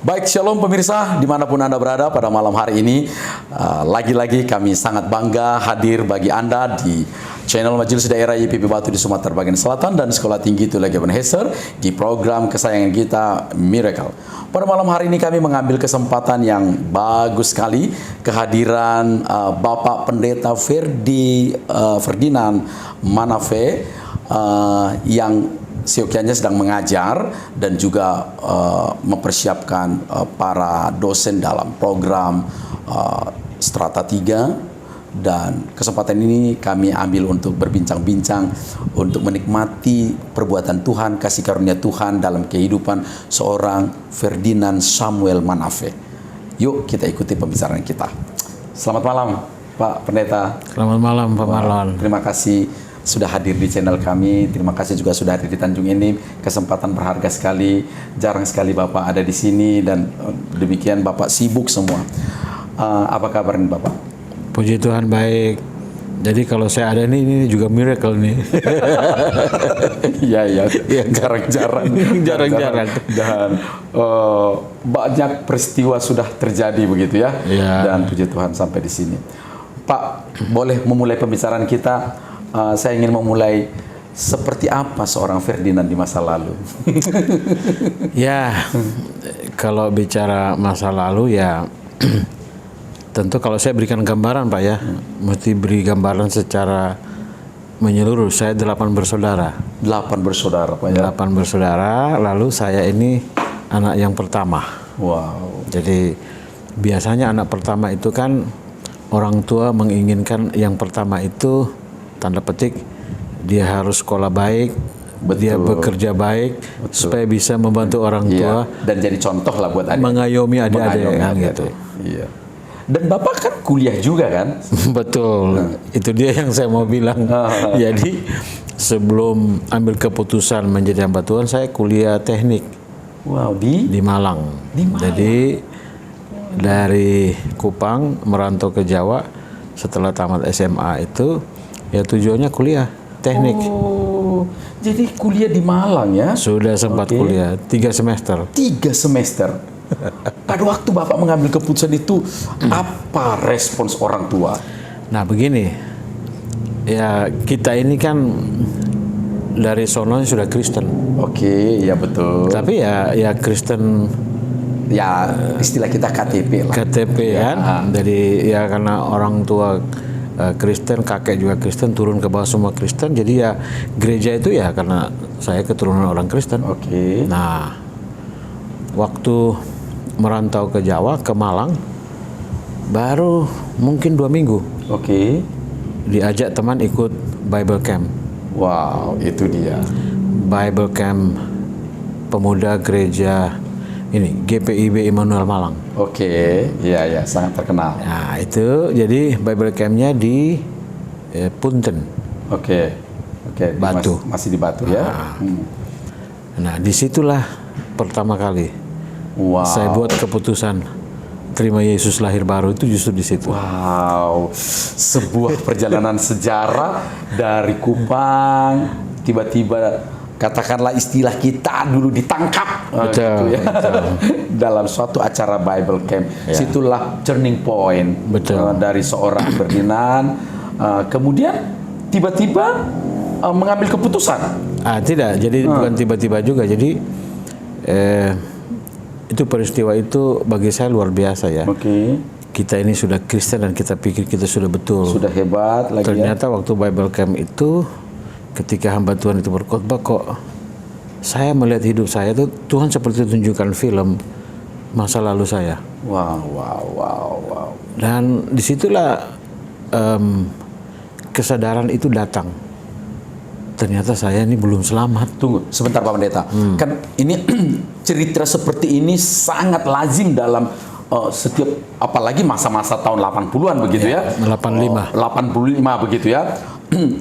Baik, shalom pemirsa, dimanapun Anda berada pada malam hari ini. Lagi-lagi kami sangat bangga hadir bagi Anda di channel Majelis Daerah YPP Batu di Sumatera Bagian Selatan dan Sekolah Tinggi Tula Ebenezer di program kesayangan kita Miracle. Pada malam hari ini kami mengambil kesempatan yang bagus sekali kehadiran Bapak Pendeta Ferdinand Manafe yang seyogianya sedang mengajar dan juga mempersiapkan para dosen dalam program Strata 3, dan kesempatan ini kami ambil untuk berbincang-bincang untuk menikmati perbuatan Tuhan, kasih karunia Tuhan dalam kehidupan seorang Ferdinand Samuel Manafe. Yuk kita ikuti pembicaraan kita. Selamat malam Pak Pendeta. Selamat malam Pak Marlon. Terima kasih sudah hadir di channel kami. Terima kasih juga sudah hadir di Tanjung ini. Kesempatan berharga sekali. Jarang sekali Bapak ada di sini dan demikian Bapak sibuk semua. Apa kabar nih Bapak? Puji Tuhan baik. Jadi kalau saya ada ini juga miracle nih. Iya, jarang-jarang. Jarang-jarang. Dan banyak peristiwa sudah terjadi begitu ya. Dan puji Tuhan sampai di sini. Pak, boleh memulai pembicaraan kita? Saya ingin memulai seperti apa seorang Ferdinand di masa lalu. Ya, kalau bicara masa lalu ya tentu kalau saya berikan gambaran Pak ya, mesti beri gambaran secara menyeluruh. Saya 8 bersaudara. 8 bersaudara Pak ya? 8 bersaudara, lalu saya ini anak yang pertama. Wow. Jadi biasanya anak pertama itu kan orang tua menginginkan yang pertama itu tanda petik dia harus sekolah baik, dia bekerja baik, supaya bisa membantu orang tua dan jadi contoh lah buat adik, mengayomi adik-adik kan gitu. Iya. Dan Bapak kan kuliah juga kan? Betul, itu dia yang saya mau bilang. Jadi sebelum ambil keputusan menjadi hamba Tuhan, saya kuliah teknik. Wow, di Malang. Jadi dari Kupang merantau ke Jawa, setelah tamat SMA itu ya tujuannya kuliah teknik. Oh, jadi kuliah di Malang ya? Sudah sempat kuliah 3 semester. 3 semester. Pada waktu Bapak mengambil keputusan itu, apa respons orang tua? Nah begini, ya kita ini kan dari sononya sudah Kristen. Oke, ya betul. Tapi ya Kristen. Ya istilah kita KTP lah. KTP kan. Jadi ya karena orang tua Kristen, kakek juga Kristen, turun ke bawah semua Kristen. Jadi ya gereja itu ya karena saya keturunan orang Kristen. Oke. Nah, waktu merantau ke Jawa, ke Malang, baru mungkin 2 minggu. Oke. Diajak teman ikut Bible Camp. Wow, itu dia. Bible Camp pemuda gereja ini GPIB Immanuel Malang. Oke, iya sangat terkenal. Nah itu jadi Bible Camp-nya di Punten. Oke, Batu. Masih di Batu ya. Nah disitulah pertama kali saya buat keputusan terima Yesus lahir baru, itu justru di situ. Wow, sebuah perjalanan sejarah dari Kupang tiba-tiba katakanlah istilah kita dulu ditangkap betul, gitu ya. Dalam suatu acara Bible Camp. Situlah turning point dari seorang Ferdinand. Kemudian tiba-tiba mengambil keputusan. Tidak, jadi bukan tiba-tiba juga. Jadi itu peristiwa itu bagi saya luar biasa ya. Kita ini sudah Kristen dan kita pikir kita sudah betul. Sudah hebat lagi. Ternyata waktu Bible Camp itu ketika hamba Tuhan itu berkhotbah, kok saya melihat hidup saya itu Tuhan seperti tunjukkan film masa lalu saya. Wow. Dan disitulah kesadaran itu datang. Ternyata saya ini belum selamat. Tunggu sebentar Pak Pendeta. Kan ini cerita seperti ini sangat lazim dalam setiap, apalagi masa-masa tahun 80-an begitu ya. 85 begitu ya.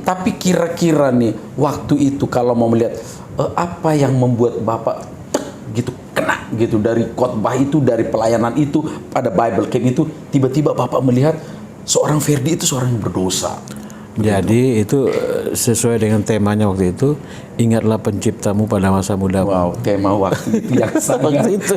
Tapi kira-kira nih waktu itu kalau mau melihat apa yang membuat Bapak gitu kena gitu dari khotbah itu, dari pelayanan itu pada Bible Camp itu, tiba-tiba Bapak melihat seorang Ferdi itu seorang yang berdosa. Jadi itu sesuai dengan temanya waktu itu, ingatlah penciptamu pada masa mudamu. Wow, tema waktu itu yang sangat Waktu itu.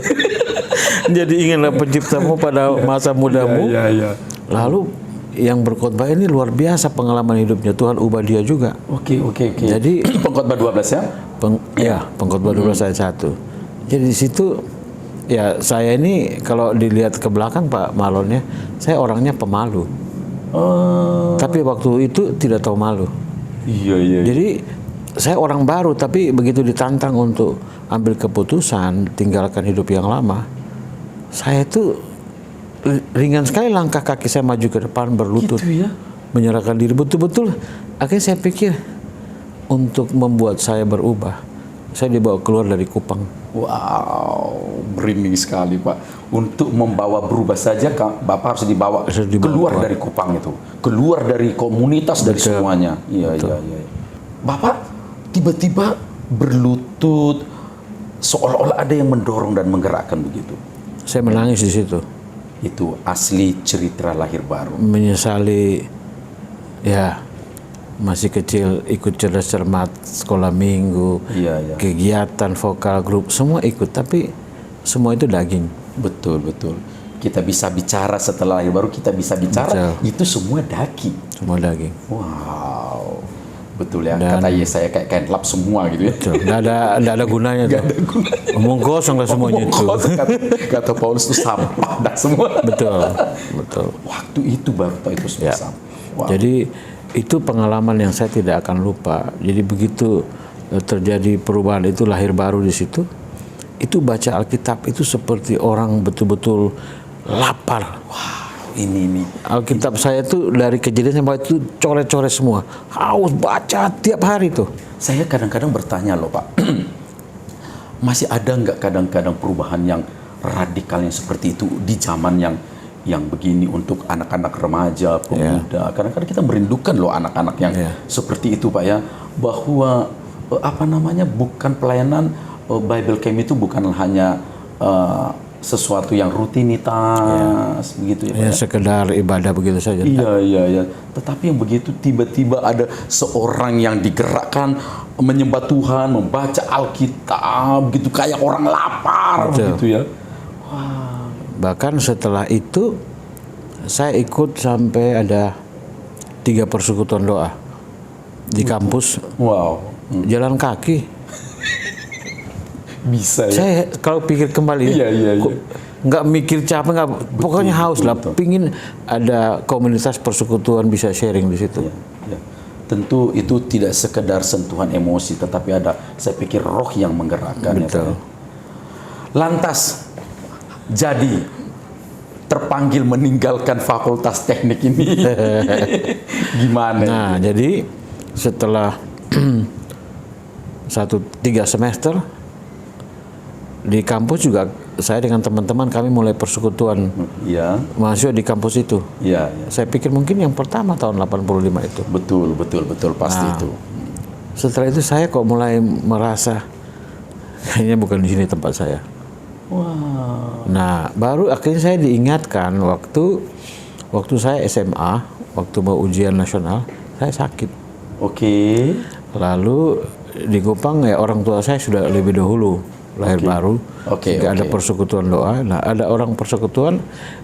Jadi ingatlah penciptamu pada masa mudamu. ya. Lalu yang berkhotbah ini luar biasa pengalaman hidupnya, Tuhan ubah dia juga. Oke. Jadi Pengkhotbah 12 ya? Pengkhotbah 12 ayat 1. Jadi di situ ya saya ini kalau dilihat ke belakang Pak Malonnya, saya orangnya pemalu. Tapi waktu itu tidak tahu malu. Iya. Jadi saya orang baru, tapi begitu ditantang untuk ambil keputusan tinggalkan hidup yang lama, saya itu ringan sekali langkah kaki saya maju ke depan berlutut, Gitu ya? menyerahkan diri betul-betul. Akhirnya saya pikir untuk membuat saya berubah, saya dibawa keluar dari Kupang. Wow, merinding sekali Pak. Untuk membawa berubah saja, Bapak harus dibawa keluar dari Kupang itu, keluar dari komunitas, dari semuanya. Iya. Bapak tiba-tiba berlutut, seolah-olah ada yang mendorong dan menggerakkan begitu. Saya menangis di situ. Itu asli cerita lahir baru. Menyesali, ya masih kecil ikut cerdas cermat sekolah minggu, Iya. kegiatan vokal grup semua ikut, tapi semua itu daging. Betul. Kita bisa bicara setelah lahir baru, kita bisa bicara. Betul. Itu semua daging. Semua daging. Wow, betul ya. Dan- Kata Yesaya kayak kain lap semua gitu ya. Betul. Nggak ada gunanya tuh. Omong kosong lah semuanya itu. Kata Paulus itu sampah dah semua. Betul. Waktu itu baru tahu itu semua Ya. sampah. Wow. Jadi itu pengalaman yang saya tidak akan lupa. Jadi begitu terjadi perubahan itu, lahir baru di situ, itu baca Alkitab itu seperti orang betul-betul lapar. ini Alkitab saya tuh dari kejadian sampai itu coret-coret semua. Haus baca tiap hari tuh. saya kadang-kadang bertanya loh Pak, masih ada nggak kadang-kadang perubahan yang radikal yang seperti itu di zaman yang begini untuk anak-anak remaja, pemuda. Kadang-kadang kita merindukan loh anak-anak yang seperti itu Pak ya, bahwa bukan pelayanan Bible Camp itu bukan hanya sesuatu yang rutinitas begitu ya Pak Ya, sekedar ibadah begitu saja. Iya. Tetapi yang begitu tiba-tiba ada seorang yang digerakkan menyembah Tuhan, membaca Alkitab gitu kayak orang lapar gitu ya. Bahkan setelah itu saya ikut sampai ada 3 persekutuan doa di kampus. Wow. Jalan kaki. Bisa ya. Saya kalau pikir kembali, Iya. kok nggak mikir capek, nggak, pokoknya haus lah. Pingin ada komunitas persekutuan bisa sharing di situ. Ya. Tentu itu tidak sekedar sentuhan emosi, tetapi ada, saya pikir, roh yang menggerakkan. Betul. Ya, lantas jadi terpanggil meninggalkan fakultas teknik ini. Gimana? Nah, jadi setelah 3 semester di kampus juga saya dengan teman-teman kami mulai persekutuan mahasiswa di kampus itu. Iya. Saya pikir mungkin yang pertama tahun 85 itu. Betul pasti itu. Setelah itu saya kok mulai merasa kayaknya bukan di sini tempat saya. Wow. Nah, baru akhirnya saya diingatkan waktu saya SMA, waktu mau ujian nasional, saya sakit. Oke. Lalu di Kupang ya orang tua saya sudah lebih dahulu lahir baru. Sehingga ada persekutuan doa. Nah, ada orang persekutuan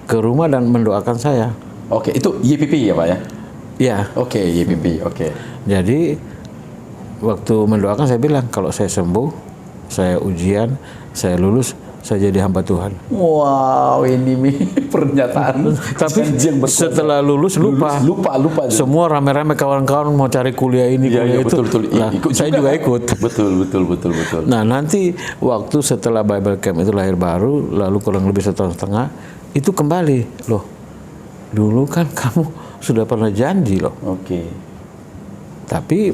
ke rumah dan mendoakan saya. Oke, itu YPP ya Pak ya? Iya. Oke, YPP. Oke. Jadi waktu mendoakan saya bilang kalau saya sembuh, saya ujian, saya lulus, saya jadi hamba Tuhan. Wow, ini pernyataan. Tapi setelah lulus lupa. Semua rame-rame kawan-kawan mau cari kuliah ini, kuliah itu. Betul. Nah, saya juga ikut. Betul. Nah, nanti waktu setelah Bible Camp itu lahir baru, lalu kurang lebih 1,5 tahun, itu kembali. Loh, dulu kan kamu sudah pernah janji loh. Oke. Tapi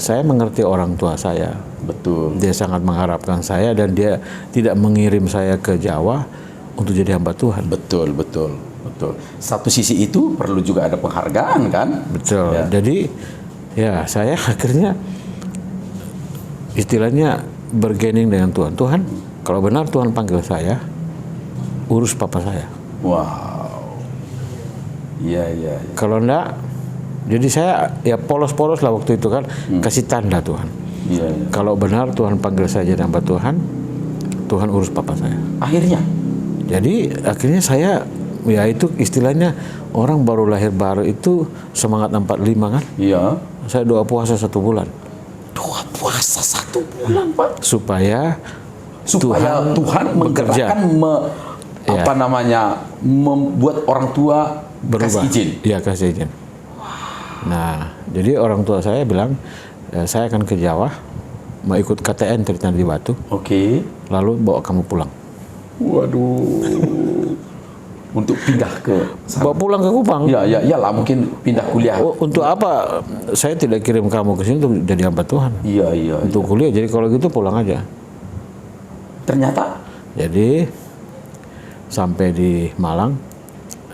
saya mengerti orang tua saya. Betul. Dia sangat mengharapkan saya dan dia tidak mengirim saya ke Jawa untuk jadi hamba Tuhan. Betul. Satu sisi itu perlu juga ada penghargaan kan? Betul. Ya. Jadi ya saya akhirnya istilahnya bergaining dengan Tuhan. Tuhan, kalau benar Tuhan panggil saya, urus papa saya. Wow. Iya. Kalau enggak, Jadi saya ya polos-polos lah waktu itu kan, kasih tanda Tuhan. Iya, iya. Kalau benar Tuhan panggil saya jadi hamba Tuhan, Tuhan urus papa saya. Akhirnya, Jadi akhirnya saya, ya itu istilahnya orang baru lahir baru itu semangat 45 kan. iya. Saya doa puasa 1 bulan. Doa puasa 1 bulan, Pak. Supaya Supaya Tuhan bekerja. menggerakkan Ya. membuat orang tua Berubah. kasih izin. Iya, kasih izin. Nah, jadi orang tua saya bilang, saya akan ke Jawa, mau ikut KTN Tritanda di Batu, Oke. lalu bawa kamu pulang. Waduh. Untuk pindah ke Bawa pulang ke Kupang. Ya, iyalah mungkin pindah kuliah. Oh, untuk apa? Saya tidak kirim kamu ke sini untuk jadi hamba Tuhan. Iya. Untuk kuliah, jadi kalau gitu pulang aja. Ternyata Jadi sampai di Malang,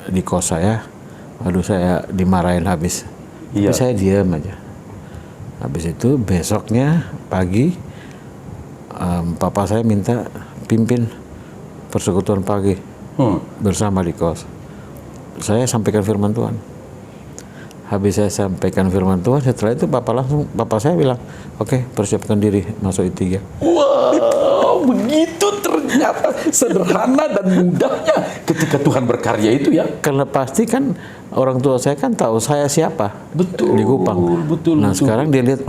di kos saya, aduh saya dimarahin habis. Iya. Tapi saya diam aja. Habis itu besoknya pagi, papa saya minta pimpin persekutuan pagi bersama di kos. Saya sampaikan firman Tuhan. Habis saya sampaikan firman Tuhan, setelah itu papa saya bilang, oke, persiapkan diri masuk I3. wow, begitu ternyata sederhana dan mudahnya ketika Tuhan berkarya itu ya. Karena pasti kan orang tua saya kan tahu saya siapa. Betul, di Kupang. betul, Nah betul. sekarang dia lihat,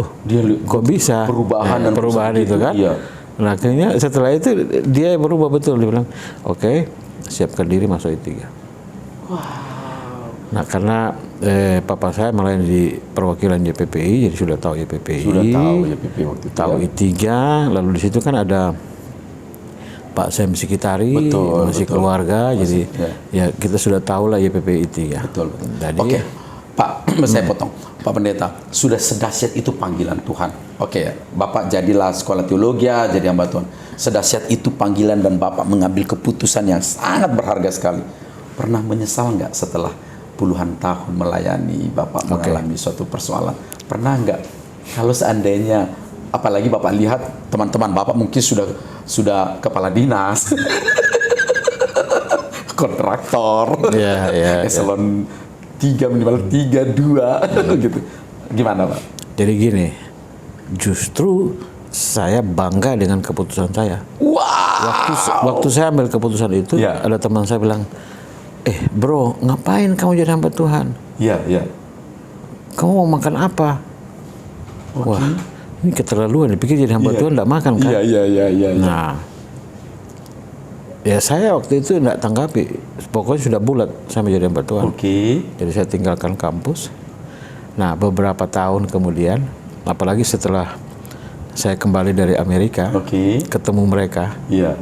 kok bisa perubahan dan perubahan positif itu kan. iya. Nah akhirnya setelah itu dia berubah betul, dia bilang, oke, siapkan diri masuk I3. Nah karena papa saya melayani di perwakilan YPPI, jadi sudah tahu YPPI. Sudah tahu YPPI waktu itu. Tahu ya. I3, lalu di situ kan ada Pak Sam Sikitari, Betul, masih betul. keluarga, jadi ya kita sudah tahu lah YPPI I3. Betul. Jadi, Oke, Pak, saya potong. Pak Pendeta, sudah sedahsyat itu panggilan Tuhan. Oke, Bapak jadilah sekolah teologi, jadi hamba Tuhan. Sedahsyat itu panggilan dan Bapak mengambil keputusan yang sangat berharga sekali. Pernah menyesal nggak setelah puluhan tahun melayani Bapak mengalami suatu persoalan? Pernah nggak? Kalau seandainya, apalagi Bapak lihat teman-teman Bapak mungkin sudah kepala dinas, kontraktor, eselon 3 minimal 3, 2 gitu. Gimana Pak? Jadi gini, justru saya bangga dengan keputusan saya. Wow. Waktu saya ambil keputusan itu, ada teman saya bilang, bro, ngapain kamu jadi hamba Tuhan? Iya. Kamu mau makan apa? Wah, ini keterlaluan. Dipikir jadi hamba Tuhan tidak makan kan? Iya. Nah, ya saya waktu itu tidak tanggapi. Pokoknya sudah bulat saya menjadi hamba Tuhan. Oke. Jadi saya tinggalkan kampus. Nah, beberapa tahun kemudian, apalagi setelah saya kembali dari Amerika, ketemu mereka. Iya.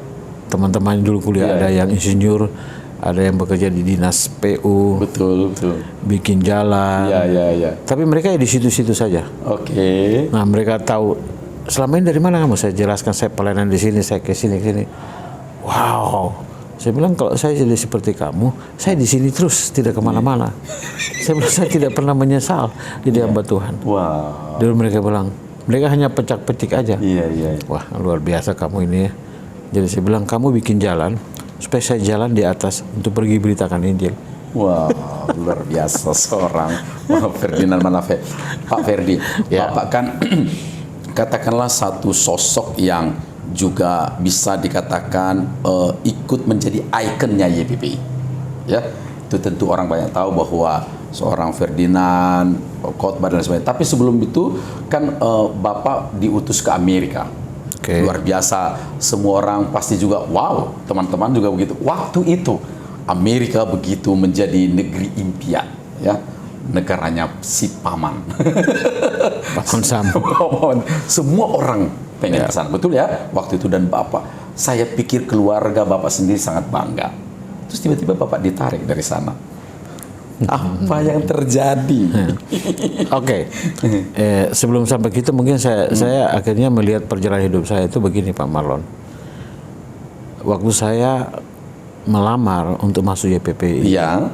Teman-teman dulu kuliah ada yang insinyur, ada yang bekerja di dinas PU. Betul. Bikin jalan. Iya. Tapi mereka ya di situ-situ saja. Oke. Nah, mereka tahu selama ini dari mana kamu? Saya jelaskan saya pelayanan di sini, saya ke sini. Wow. Saya bilang kalau saya jadi seperti kamu, saya di sini terus, tidak kemana-mana. Saya bilang saya tidak pernah menyesal jadi hamba Tuhan. Wow. Dulu mereka bilang, mereka hanya pecak-pecik aja. Iya. Wah, luar biasa kamu ini ya. Jadi saya bilang, kamu bikin jalan, supaya saya jalan di atas untuk pergi beritakan Injil. Wow, luar biasa seorang Ferdinand Manafe. Pak Ferdi, Bapak kan katakanlah satu sosok yang juga bisa dikatakan ikut menjadi ikonnya YPPI. Ya, itu tentu orang banyak tahu bahwa seorang Ferdinand, khotbah dan sebagainya. Tapi sebelum itu kan Bapak diutus ke Amerika. Luar biasa, semua orang pasti juga wow, teman-teman juga begitu. Waktu itu Amerika begitu menjadi negeri impian, ya, negaranya si paman. Paman Sam. Semua orang pengen ke sana, betul ya? Waktu itu dan Bapak, saya pikir keluarga Bapak sendiri sangat bangga. Terus tiba-tiba Bapak ditarik dari sana. Apa yang terjadi? Oke. Sebelum sampai gitu mungkin saya akhirnya melihat perjalanan hidup saya itu begini Pak Marlon. Waktu saya melamar untuk masuk YPPI. Iya.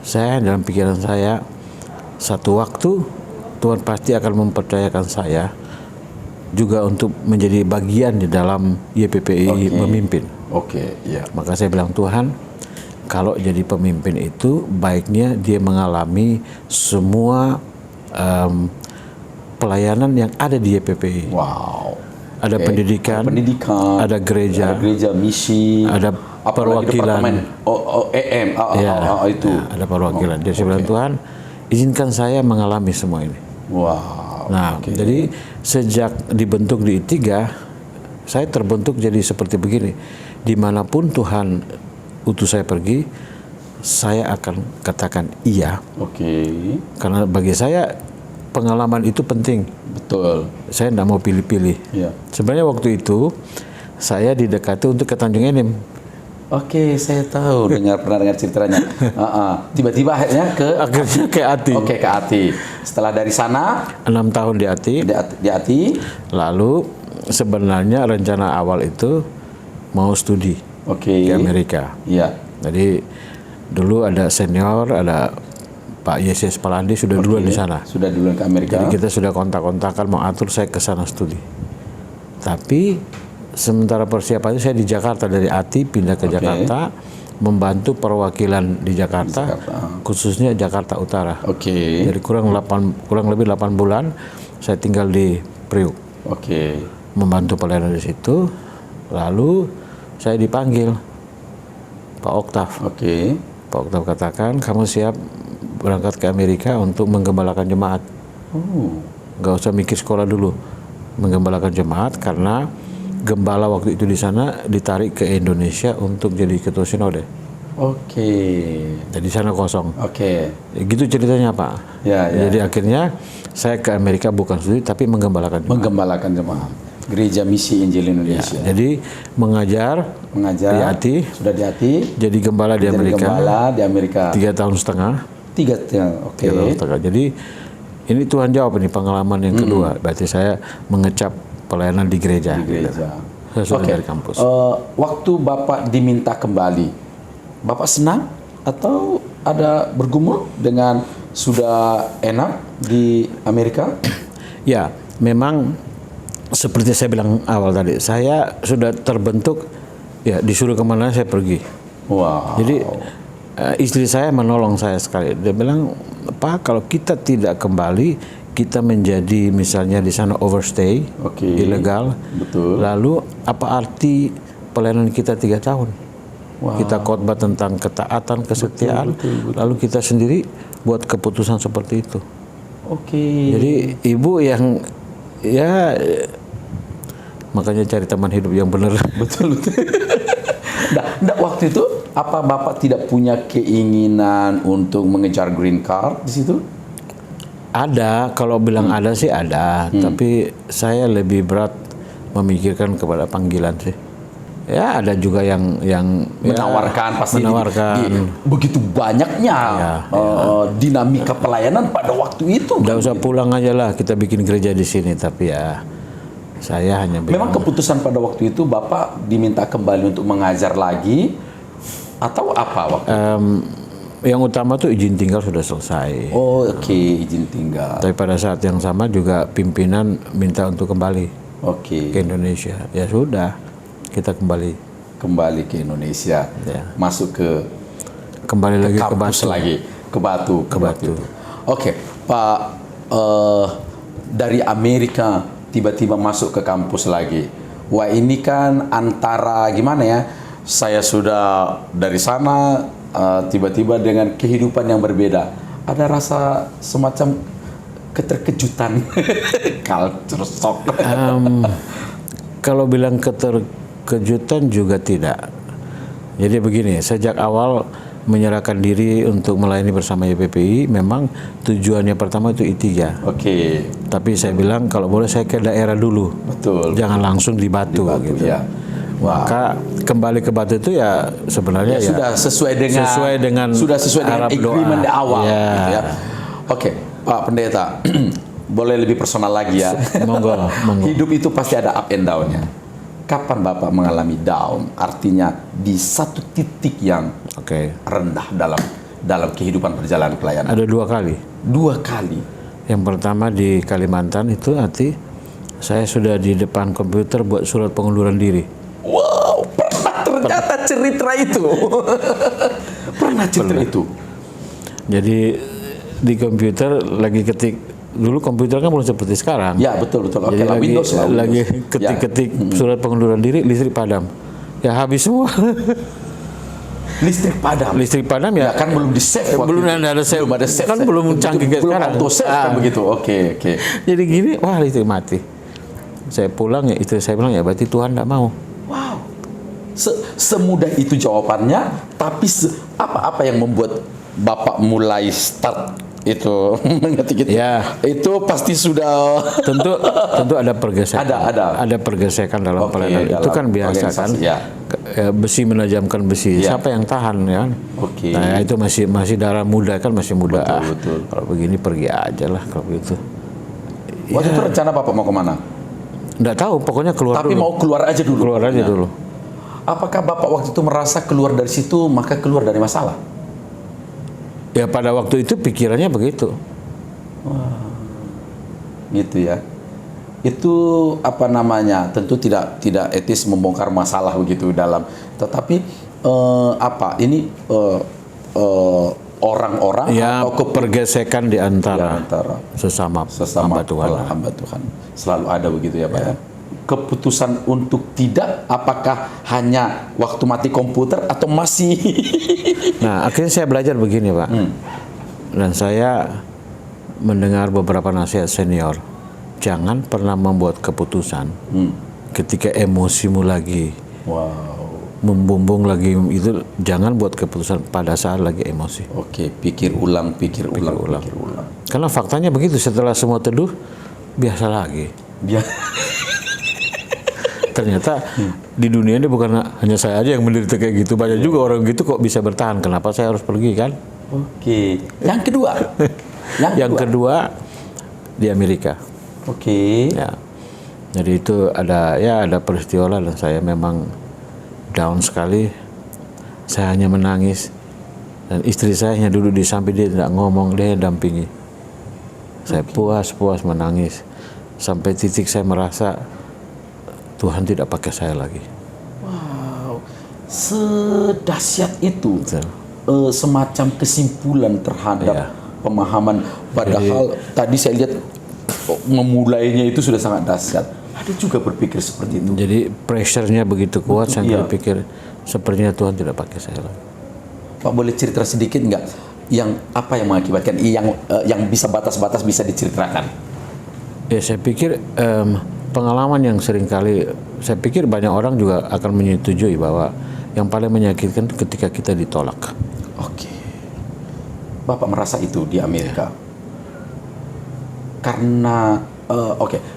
Saya dalam pikiran saya satu waktu Tuhan pasti akan mempercayakan saya juga untuk menjadi bagian di dalam YPPI memimpin. Oke, iya. Maka saya bilang, Tuhan, kalau jadi pemimpin itu baiknya dia mengalami semua pelayanan yang ada di YPPI. Wow. Ada pendidikan, ada gereja, misi, ada perwakilan, itu. Ada perwakilan. Jadi saya bilang, Tuhan, izinkan saya mengalami semua ini. Wow. Nah, jadi sejak dibentuk di I3, saya terbentuk jadi seperti begini. Dimanapun Tuhan utus saya pergi, saya akan katakan iya. Karena bagi saya pengalaman itu penting. Betul. Saya tidak mau pilih-pilih. Ya. Sebenarnya waktu itu saya didekati untuk ke Tanjung Enim. Saya tahu, pernah dengar ceritanya. Tiba-tiba akhirnya ke Ati. Ke Ati. Setelah dari sana 6 tahun di Ati. Di Ati. Lalu sebenarnya rencana awal itu mau studi di Amerika. Iya. Jadi dulu ada senior, ada Pak Yesus Palandi sudah duluan di sana. Sudah duluan ke Amerika. Jadi kita sudah kontak-kontakan mau atur saya ke sana studi. Tapi sementara persiapannya saya di Jakarta, dari Ati pindah ke Jakarta, membantu perwakilan di Jakarta, khususnya Jakarta Utara. Jadi kurang lebih 8 bulan saya tinggal di Priuk. Membantu pelayanan di situ. Lalu saya dipanggil Pak Oktav. Pak Oktav katakan, kamu siap berangkat ke Amerika untuk menggembalakan jemaat. Nggak usah mikir sekolah dulu, menggembalakan jemaat, karena gembala waktu itu di sana ditarik ke Indonesia untuk jadi ketua sinode. Jadi sana kosong. Gitu ceritanya, Pak. Jadi akhirnya saya ke Amerika bukan studi tapi menggembalakan jemaat. Menggembalakan jemaat. Gereja Misi Injil Indonesia. Jadi mengajar di Ati. Sudah di Ati. Jadi gembala di Amerika. 3 tahun setengah. 3 tahun. Jadi ini Tuhan jawab ini pengalaman yang kedua. Berarti saya mengecap pelayanan di gereja. Saya sudah dari kampus. Waktu Bapak diminta kembali, Bapak senang atau ada bergumul dengan sudah enak di Amerika? Ya, memang seperti saya bilang awal tadi, saya sudah terbentuk, ya disuruh kemana saya pergi. Jadi istri saya menolong saya sekali. Dia bilang, Pak, kalau kita tidak kembali, kita menjadi misalnya di sana overstay, ilegal. Lalu apa arti pelayanan kita 3 tahun? Kita khotbah tentang ketaatan, kesetiaan, lalu kita sendiri buat keputusan seperti itu. Jadi ibu yang makanya cari teman hidup yang benar. Betul. Nah, waktu itu apa Bapak tidak punya keinginan untuk mengejar green card di situ? Ada, kalau bilang ada sih ada, tapi saya lebih berat memikirkan kepada panggilan sih. Ya ada juga yang menawarkan, pasti menawarkan. Begitu banyaknya dinamika pelayanan pada waktu itu. Nggak usah pulang aja lah, kita bikin gereja di sini. Tapi ya saya hanya bilang, memang keputusan pada waktu itu Bapak diminta kembali untuk mengajar lagi atau apa waktu itu? Yang utama tuh izin tinggal sudah selesai. Izin tinggal. Tapi pada saat yang sama juga pimpinan minta untuk kembali ke Indonesia. Ya sudah, kita kembali ke Indonesia. Masuk kembali lagi ke Batu. Pak, dari Amerika tiba-tiba masuk ke kampus lagi. Wah, ini kan antara gimana ya? Saya sudah dari sana tiba-tiba dengan kehidupan yang berbeda. Ada rasa semacam keterkejutan, culture shock. Kalau bilang keterkejutan juga tidak. Jadi begini, sejak awal menyerahkan diri untuk melayani bersama YPPI, memang tujuannya pertama itu I3. Tapi saya bilang kalau boleh saya ke daerah dulu. Jangan langsung di Batu gitu. Maka kembali ke Batu itu ya sebenarnya sudah sesuai dengan agreement di awal. Gitu ya. Pak Pendeta, boleh lebih personal lagi ya. Monggo. Hidup itu pasti ada up and down-nya. Kapan Bapak mengalami down? Artinya di satu titik yang rendah dalam kehidupan perjalanan pelayanan. Ada 2 kali. 2 kali. Yang pertama di Kalimantan itu saya sudah di depan komputer buat surat pengunduran diri. Wow, pernah ternyata cerita itu. Pernah cerita itu. Jadi di komputer lagi ketik, dulu komputer kan belum seperti sekarang. Ya betul. Oke Jadi lah, Windows lah. lagi Windows. ketik-ketik surat pengunduran diri, listrik padam. Ya habis semua. Listrik padam. Listrik padam ya, Kan belum di save. belum ada save. Belum ada save. Kan belum canggih kayak belum sekarang. auto save kan begitu. Oke. Jadi gini, wah listrik mati. Saya pulang ya, istri saya bilang ya berarti Tuhan tidak mau. Wow. Semudah itu jawabannya, tapi apa yang membuat Bapak mulai start itu mengetik itu? Ya. Itu pasti sudah Tentu ada pergesekan. Ada. Pergesekan dalam Oke, pelayanan. Itu dalam kan biasa kan. organisasi, ya. Besi menajamkan besi. Ya. Siapa yang tahan ya? Oke. Nah, itu masih darah muda kan, masih muda. Betul. Kalau begini pergi aja lah kalau begitu. Waktu itu rencana Bapak mau kemana? Nggak tahu, pokoknya keluar Tapi dulu. mau keluar aja dulu. Keluar aja Ya. dulu. Apakah Bapak waktu itu merasa keluar dari situ maka keluar dari masalah? Ya pada waktu itu pikirannya begitu. Gitu ya. Itu apa namanya? Tentu tidak etis membongkar masalah begitu dalam. Tetapi orang-orang Ya atau pergesekan di antara sesama hamba Tuhan. hamba Tuhan selalu ada begitu ya Pak ya. Keputusan untuk tidak, apakah hanya waktu mati komputer atau masih? Nah akhirnya saya belajar begini Pak. Dan saya mendengar beberapa nasihat senior. Jangan pernah membuat keputusan ketika emosimu lagi membumbung lagi, itu jangan buat keputusan pada saat lagi emosi. Oke, pikir ulang. Karena faktanya begitu, setelah semua teduh biasa lagi. Ternyata di dunia ini bukan hanya saya aja yang menderita kayak gitu, banyak juga orang gitu kok bisa bertahan. Kenapa saya harus pergi kan? Oke. Yang kedua. Yang kedua di Amerika. Oke. Ya. Jadi itu ada peristiwa lah dan saya memang down sekali. Saya hanya menangis dan istri saya hanya duduk di samping, dia tidak ngomong, dia dampingi. Saya puas menangis sampai titik saya merasa Tuhan tidak pakai saya lagi. Wow, sedahsyat itu. Betul. Semacam kesimpulan terhadap pemahaman. Padahal tadi saya lihat memulainya itu sudah sangat dahsyat. Ada juga berpikir seperti itu. Jadi pressure-nya begitu kuat, saya berpikir sepertinya Tuhan tidak pakai saya lagi. Pak boleh cerita sedikit nggak? Apa yang mengakibatkan? Yang bisa batas-batas bisa diceritakan? Ya saya pikir pengalaman yang seringkali, saya pikir banyak orang juga akan menyetujui bahwa yang paling menyakitkan ketika kita ditolak. Oke. Bapak merasa itu di Amerika? Karena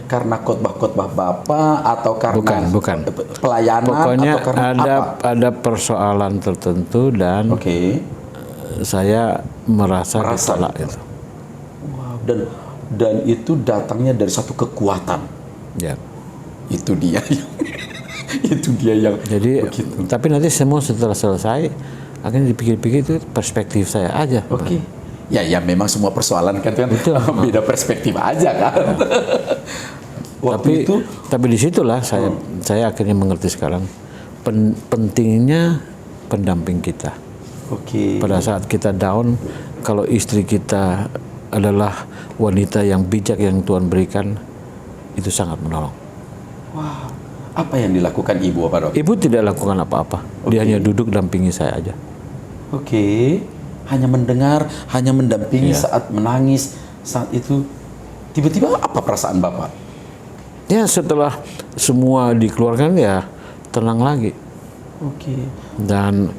karena khotbah-khotbah Bapak atau karena bukan. pelayanan? Pokoknya atau karena ada persoalan tertentu dan saya merasa ditolak itu. Wow. Dan itu datangnya dari satu kekuatan. Ya. Itu dia yang Jadi begitu. tapi nanti semua setelah selesai akan dipikir-pikir itu perspektif saya aja. Oke. Ya memang semua persoalan kan beda perspektif aja kan. Tapi disitulah saya akhirnya mengerti sekarang pentingnya pendamping kita. Oke. Pada saat kita down, kalau istri kita adalah wanita yang bijak yang Tuhan berikan, itu sangat menolong. Wow. Apa yang dilakukan ibu apa dok? Ibu tidak lakukan apa-apa. Dia hanya duduk dampingi saya aja. Oke. Hanya mendengar, hanya mendampingi saat menangis, saat itu tiba-tiba apa perasaan Bapak? Ya setelah semua dikeluarkan ya tenang lagi. Oke. Dan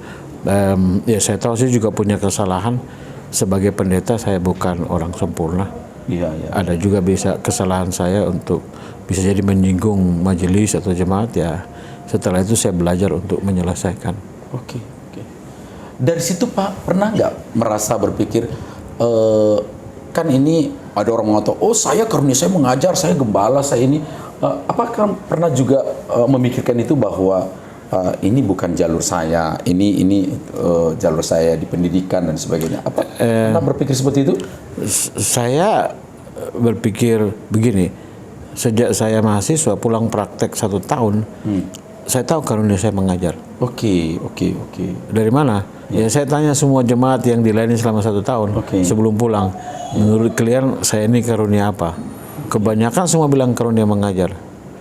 ya saya tahu saya juga punya kesalahan. Sebagai pendeta saya bukan orang sempurna. Iya. Ada juga bisa kesalahan saya untuk bisa jadi menyinggung majelis atau jemaat ya. Setelah itu saya belajar untuk menyelesaikan. Oke. Dari situ Pak pernah nggak merasa berpikir kan ini ada orang mengatakan saya karunia saya mengajar, saya gembala, saya ini apakah pernah juga memikirkan itu bahwa ini bukan jalur saya, ini jalur saya di pendidikan dan sebagainya. Apa pernah berpikir seperti itu? Saya berpikir begini, sejak saya mahasiswa pulang praktek 1 tahun, saya tahu karunia saya mengajar. Oke. Dari mana? Ya saya tanya semua jemaat yang dilayani selama 1 tahun sebelum pulang. Menurut kalian saya ini karunia apa? Kebanyakan semua bilang karunia mengajar.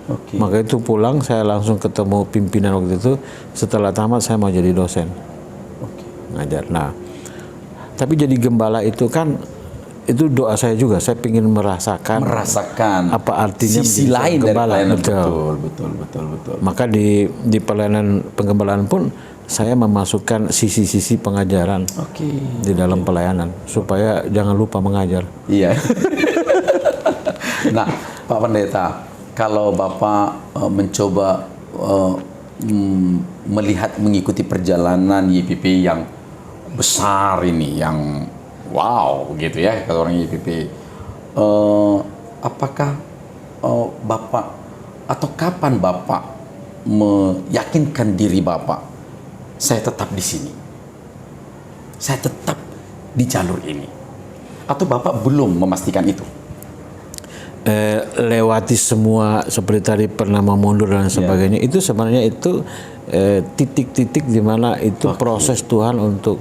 Oke. Maka itu pulang saya langsung ketemu pimpinan waktu itu. Setelah tamat saya mau jadi dosen. Ngajar. Nah, tapi jadi gembala itu kan itu doa saya juga. Saya ingin merasakan apa artinya sisi menjadi lain dari gembala. pelayanan. Betul. Maka di pelayanan penggembalaan pun saya memasukkan sisi-sisi pengajaran di dalam pelayanan supaya jangan lupa mengajar. Iya. Nah, Pak Pendeta, kalau Bapak mencoba melihat mengikuti perjalanan YPP yang besar ini, yang wow gitu ya kata orang YPP, apakah Bapak atau kapan Bapak meyakinkan diri Bapak, saya tetap di sini, saya tetap di jalur ini, atau Bapak belum memastikan itu? Lewati semua seperti tadi pernah mundur dan sebagainya, itu sebenarnya itu titik-titik di mana itu proses Tuhan untuk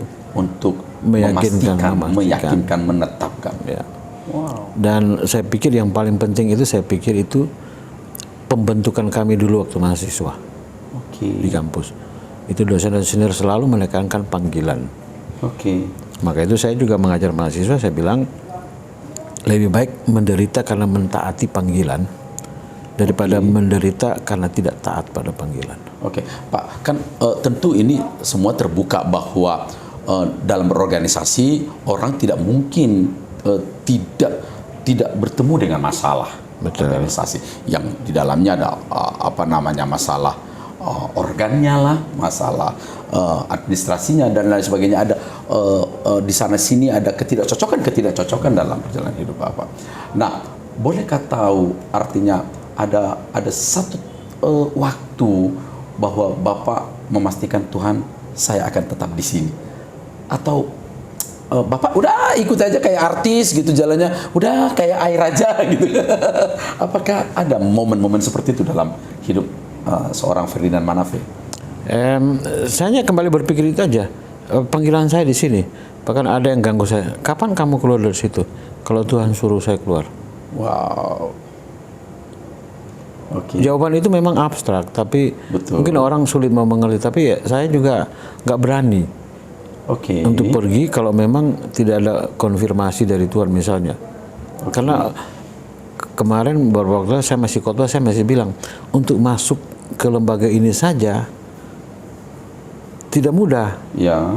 meyakinkan, menetapkan. Ya. Wow. Dan saya pikir yang paling penting itu pembentukan kami dulu waktu mahasiswa di kampus. Itu dosen dan senior selalu menekankan panggilan. Maka itu saya juga mengajar mahasiswa, saya bilang lebih baik menderita karena mentaati panggilan daripada menderita karena tidak taat pada panggilan. Pak, kan tentu ini semua terbuka bahwa dalam berorganisasi orang tidak mungkin tidak bertemu dengan masalah. Organisasi yang di dalamnya ada masalah organnya lah, masalah administrasinya dan lain sebagainya, ada di sana sini ada ketidakcocokan dalam perjalanan hidup Bapak. Nah, bolehkah tahu artinya ada satu waktu bahwa Bapak memastikan Tuhan saya akan tetap di sini, atau Bapak udah ikut aja kayak artis gitu, jalannya udah kayak air aja gitu? Apakah ada momen-momen seperti itu dalam hidup seorang Ferdinand Manafe? Saya kembali berpikir itu aja. Panggilan saya di sini. Bahkan ada yang ganggu saya. Kapan kamu keluar dari situ? Kalau Tuhan suruh saya keluar. Wow. Jawaban itu memang abstrak, tapi mungkin orang sulit mau mengerti. Tapi ya, saya juga nggak berani untuk pergi kalau memang tidak ada konfirmasi dari Tuhan misalnya. Karena kemarin beberapa waktu saya masih khotbah, saya masih bilang untuk masuk ke lembaga ini saja tidak mudah.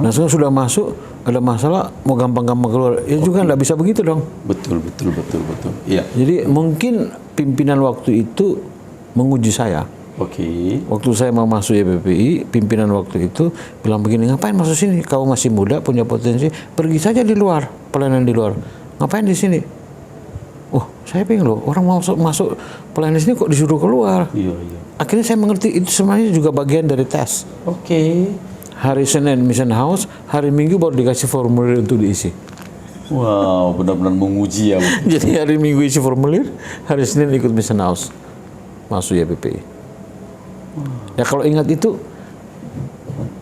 Nah, sudah masuk ada masalah mau gampang-gampang keluar, ya juga nggak bisa begitu dong. Betul. Iya. Jadi mungkin pimpinan waktu itu menguji saya. Waktu saya mau masuk YPPI, pimpinan waktu itu bilang begini, ngapain masuk sini? Kau masih muda, punya potensi, pergi saja di luar, pelayanan di luar. Ngapain di sini? Saya pengen loh, orang mau masuk pelayanan di sini kok disuruh keluar. Akhirnya saya mengerti itu sebenarnya juga bagian dari tes. Hari Senin Mission House, hari Minggu baru dikasih formulir untuk diisi. Wow, benar-benar menguji ya. Jadi hari Minggu isi formulir, hari Senin ikut Mission House, masuk YPPI. Ya kalau ingat itu,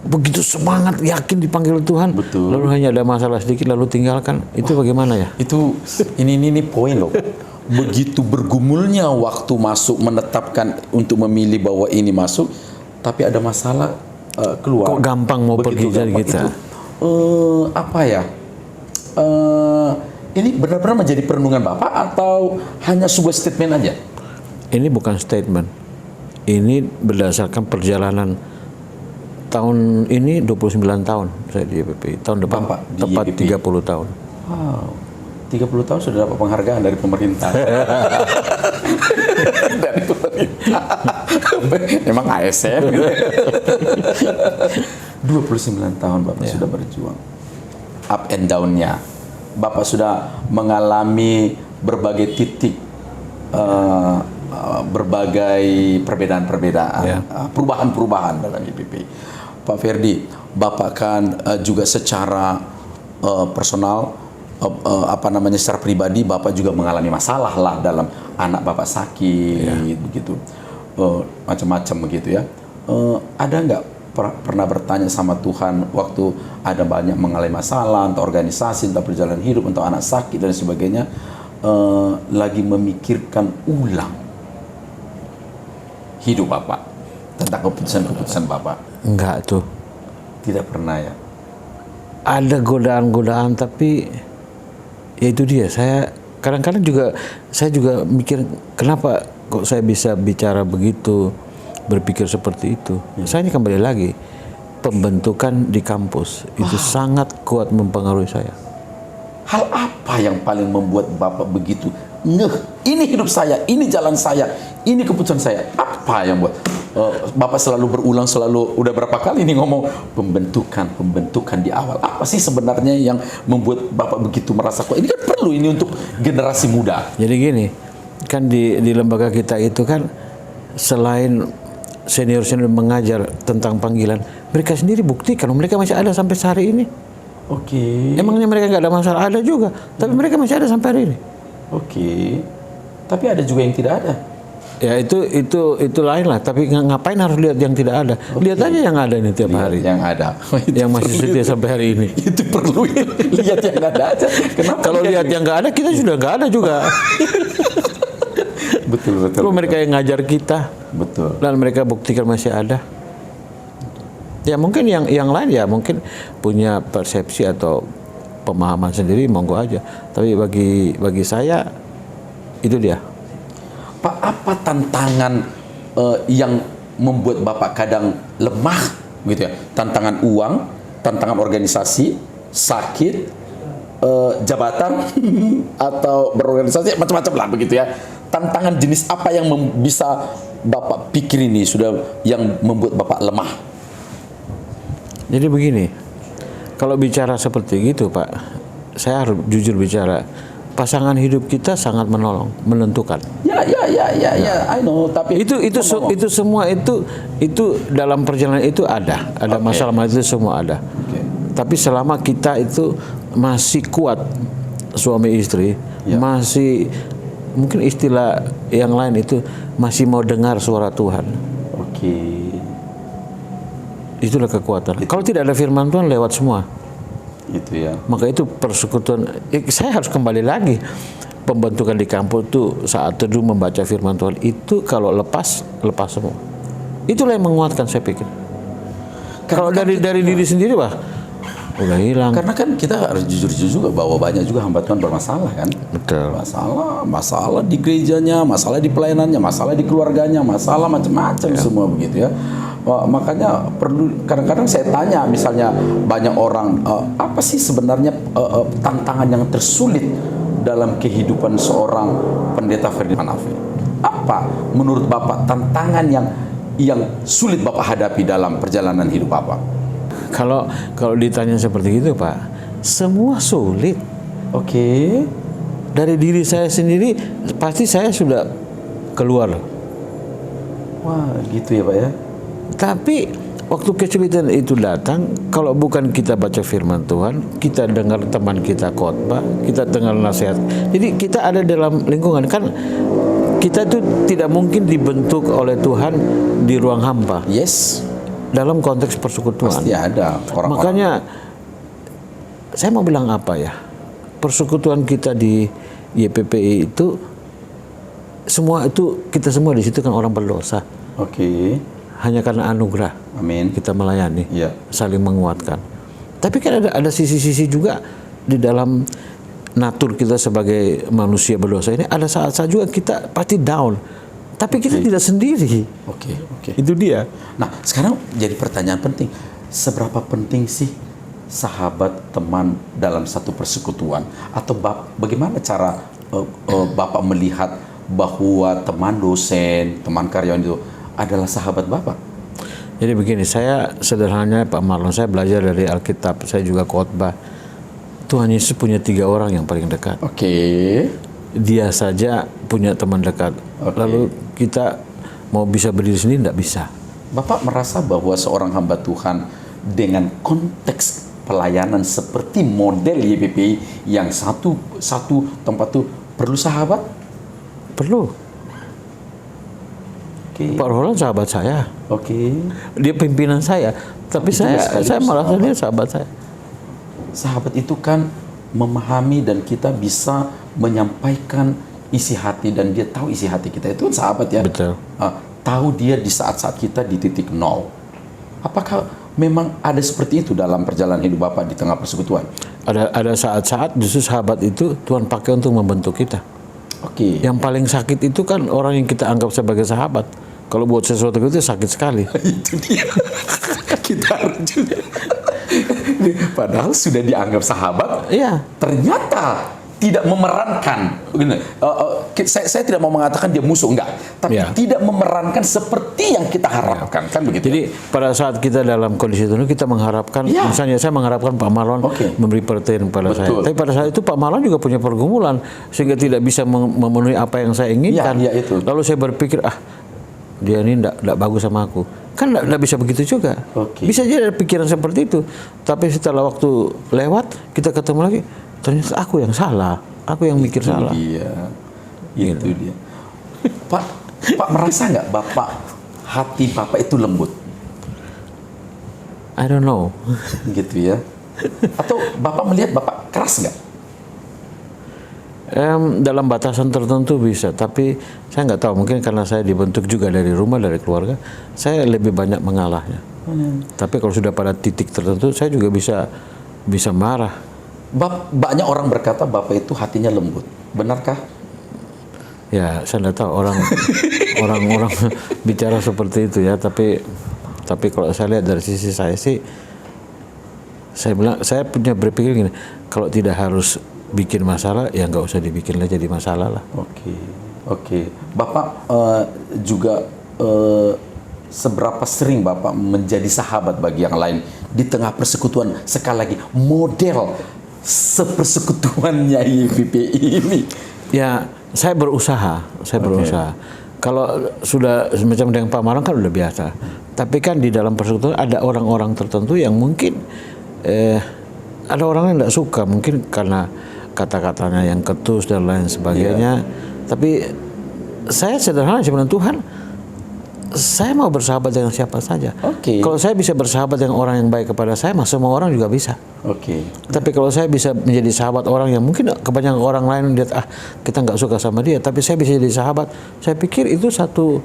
begitu semangat, yakin dipanggil Tuhan, lalu hanya ada masalah sedikit lalu tinggalkan, itu bagaimana ya? Itu ini poin loh. Begitu bergumulnya waktu masuk, menetapkan untuk memilih bahwa ini masuk, tapi ada masalah keluar. Kok gampang mau pergi dari kita? Ini benar-benar menjadi perenungan Bapak atau hanya sebuah statement aja? Ini bukan statement. Ini berdasarkan perjalanan tahun ini 29 tahun saya di YPPI. Tahun depan Bapak tepat YPPI. 30 tahun. Wow. 30 tahun sudah dapat penghargaan dari pemerintah. Dari pemerintah. Memang ASN. 29 tahun Bapak sudah berjuang. Up and down-nya. Bapak sudah mengalami berbagai titik, berbagai perbedaan-perbedaan, perubahan-perubahan dalam YPPI. Pak Ferdi, Bapak kan juga secara personal, secara pribadi Bapak juga mengalami masalah lah dalam anak Bapak sakit, begitu, macam-macam begitu ya. ada nggak pernah bertanya sama Tuhan waktu ada banyak mengalami masalah, entah organisasi, entah perjalanan hidup, entah anak sakit dan sebagainya, lagi memikirkan ulang hidup Bapak tentang keputusan-keputusan Bapak? Enggak tuh. Tidak pernah ya? Ada godaan-godaan, tapi ya itu dia. Saya kadang-kadang saya juga mikir kenapa kok saya bisa bicara begitu, berpikir seperti itu. Saya ini kembali lagi, pembentukan di kampus itu sangat kuat mempengaruhi saya. Hal apa yang paling membuat Bapak begitu ini hidup saya, ini jalan saya, ini keputusan saya? Apa yang buat Bapak selalu berulang, udah berapa kali ini ngomong pembentukan di awal? Apa sih sebenarnya yang membuat Bapak begitu merasa kok ini kan perlu ini untuk generasi muda? Jadi gini, kan di lembaga kita itu kan selain senior-senior mengajar tentang panggilan, mereka sendiri buktikan mereka masih ada sampai hari ini. Oke. Emangnya mereka nggak ada masalah? Ada juga, tapi mereka masih ada sampai hari ini. Oke. Tapi ada juga yang tidak ada. Ya itu lain lah. Tapi ngapain harus lihat yang tidak ada? Lihat aja yang ada ini tiap hari. Yang ada. Yang masih setia sampai hari ini. Itu perlu lihat yang ada aja. Kenapa? Kalau lihat yang nggak ada, kita sudah nggak ada juga. Betul. Kalau mereka yang ngajar kita, betul. Dan mereka buktikan masih ada. Ya mungkin yang lain ya mungkin punya persepsi atau pemahaman sendiri, monggo aja. Tapi bagi saya itu dia. Pak, apa tantangan yang membuat Bapak kadang lemah gitu ya? Tantangan uang, tantangan organisasi, sakit, jabatan atau berorganisasi macam-macam lah begitu ya. Tantangan jenis apa yang bisa Bapak pikir ini sudah yang membuat Bapak lemah? Jadi begini, kalau bicara seperti gitu Pak, saya harus jujur bicara. Pasangan hidup kita sangat menolong, menentukan. Ya, I know. Tapi itu semua itu dalam perjalanan itu ada masalah itu semua ada. Tapi selama kita itu masih kuat suami istri, masih mungkin istilah yang lain itu masih mau dengar suara Tuhan. Itulah kekuatan. Kalau tidak ada firman Tuhan lewat semua. Itu ya. Maka itu persekutuan. Saya harus kembali lagi. Pembentukan di kampus itu saat teduh membaca firman Tuhan itu kalau lepas semua. Itulah yang menguatkan saya pikir. Kalau dari diri sendiri udah hilang. Karena kan kita harus jujur juga bahwa banyak juga hamba Tuhan bermasalah kan. Betul. Masalah di gerejanya, masalah di pelayanannya, masalah di keluarganya, masalah macam-macam semua begitu ya. Makanya perlu kadang-kadang saya tanya misalnya banyak orang apa sih sebenarnya tantangan yang tersulit dalam kehidupan seorang pendeta Ferdinand Hanafi? Apa menurut Bapak tantangan yang sulit Bapak hadapi dalam perjalanan hidup Bapak? Kalau ditanya seperti itu Pak, semua sulit. Dari diri saya sendiri pasti saya sudah keluar. Wah, gitu ya Pak ya. Tapi waktu kesulitan itu datang, kalau bukan kita baca firman Tuhan, kita dengar teman kita khotbah, kita dengar nasihat. Jadi kita ada dalam lingkungan kan, kita itu tidak mungkin dibentuk oleh Tuhan di ruang hampa. Yes. Dalam konteks persekutuan. Pasti ada orang-orang. Makanya saya mau bilang apa ya? Persekutuan kita di YPPI itu semua itu kita semua di situ kan orang berdosa. Hanya karena anugerah. Amin. Kita melayani, saling menguatkan. Tapi kan ada sisi-sisi juga di dalam natur kita sebagai manusia berdosa ini. Ada saat-saat juga kita pasti down. Tapi kita tidak sendiri. Itu dia. Nah, sekarang jadi pertanyaan penting. Seberapa penting sih sahabat teman dalam satu persekutuan? Atau bagaimana cara Bapak melihat bahwa teman dosen, teman karyawan itu adalah sahabat Bapak? Jadi begini, saya sederhananya Pak Marlon, saya belajar dari Alkitab, saya juga khotbah. Tuhan Yesus punya 3 orang yang paling dekat. Dia saja punya teman dekat. Lalu kita mau bisa berdiri sendiri tidak bisa. Bapak merasa bahwa seorang hamba Tuhan dengan konteks pelayanan seperti model YPPI yang satu tempat itu perlu sahabat? Perlu. Oke. Pak Roland sahabat saya. Oke. Dia pimpinan saya. Tapi saya merasa dia sahabat saya. Sahabat itu kan memahami dan kita bisa menyampaikan isi hati dan dia tahu isi hati kita, itu kan sahabat ya. Betul. Tahu dia di saat-saat kita di titik nol. Apakah memang ada seperti itu dalam perjalanan hidup Bapak di tengah persekutuan? Ada saat-saat justru sahabat itu Tuhan pakai untuk membentuk kita. Oke. Yang paling sakit itu kan orang yang kita anggap sebagai sahabat. Kalau buat sesuatu itu sakit sekali. Itu dia. Kita juga. Padahal sudah dianggap sahabat, Iya. ternyata tidak memerankan. Saya tidak mau mengatakan dia musuh, enggak. Tapi Ya. tidak memerankan seperti yang kita harapkan, kan begitu? Jadi pada saat kita dalam kondisi itu kita mengharapkan, Ya. misalnya saya mengharapkan Pak Marlon Oke. memberi perhatian kepada saya. Betul. Tapi pada saat itu Pak Marlon juga punya pergumulan sehingga tidak bisa memenuhi apa yang saya inginkan. Ya, itu. Lalu saya berpikir, dia ini enggak bagus sama aku. Kan enggak bisa begitu juga. Oke. Bisa jadi ada pikiran seperti itu. Tapi setelah waktu lewat, kita ketemu lagi, ternyata aku yang salah. Aku yang mikir salah. Itu dia. Pak merasa nggak hati Bapak itu lembut? I don't know. Gitu ya. Atau Bapak melihat Bapak keras nggak? Dalam batasan tertentu bisa, tapi saya nggak tahu, mungkin karena saya dibentuk juga dari rumah, dari keluarga, saya lebih banyak mengalahnya. Tapi kalau sudah pada titik tertentu, saya juga bisa marah. Banyak orang berkata Bapak itu hatinya lembut, benarkah? Ya, saya nggak tahu orang bicara seperti itu ya, tapi kalau saya lihat dari sisi saya sih, saya punya berpikir gini, kalau tidak harus bikin masalah, ya nggak usah dibikin lah jadi masalah lah. Oke. Bapak juga seberapa sering Bapak menjadi sahabat bagi yang lain di tengah persekutuan, sekali lagi model sepersekutuannya YPPI ini? Ya, saya berusaha. Kalau sudah semacam dengan Pak Marlon kan udah biasa. Tapi kan di dalam persekutuan ada orang-orang tertentu yang mungkin ada orang yang tidak suka, mungkin karena kata-katanya yang ketus dan lain sebagainya. Tapi saya sederhana sebenarnya, Tuhan, saya mau bersahabat dengan siapa saja. Kalau saya bisa bersahabat dengan orang yang baik kepada saya, semua orang juga bisa. Tapi kalau saya bisa menjadi sahabat orang yang mungkin kebanyakan orang lain lihat kita nggak suka sama dia, tapi saya bisa jadi sahabat, saya pikir itu satu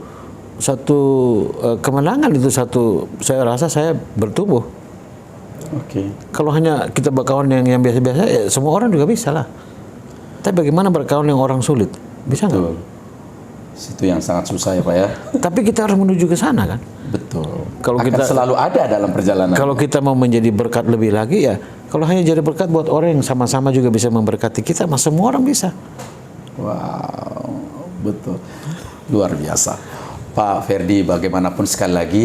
kemenangan, itu saya rasa saya bertumbuh. Kalau hanya kita berkawan yang biasa-biasa, ya semua orang juga bisa lah. Tapi bagaimana berkawan yang orang sulit? Bisa nggak? Itu yang sangat susah ya Pak ya. Tapi kita harus menuju ke sana kan. Betul. Kalau kita selalu ada dalam perjalanan. Kalau kita mau menjadi berkat lebih lagi, ya kalau hanya jadi berkat buat orang yang sama-sama juga bisa memberkati kita, semua orang bisa. Wow, betul. Luar biasa. Pak Ferdi, bagaimanapun sekali lagi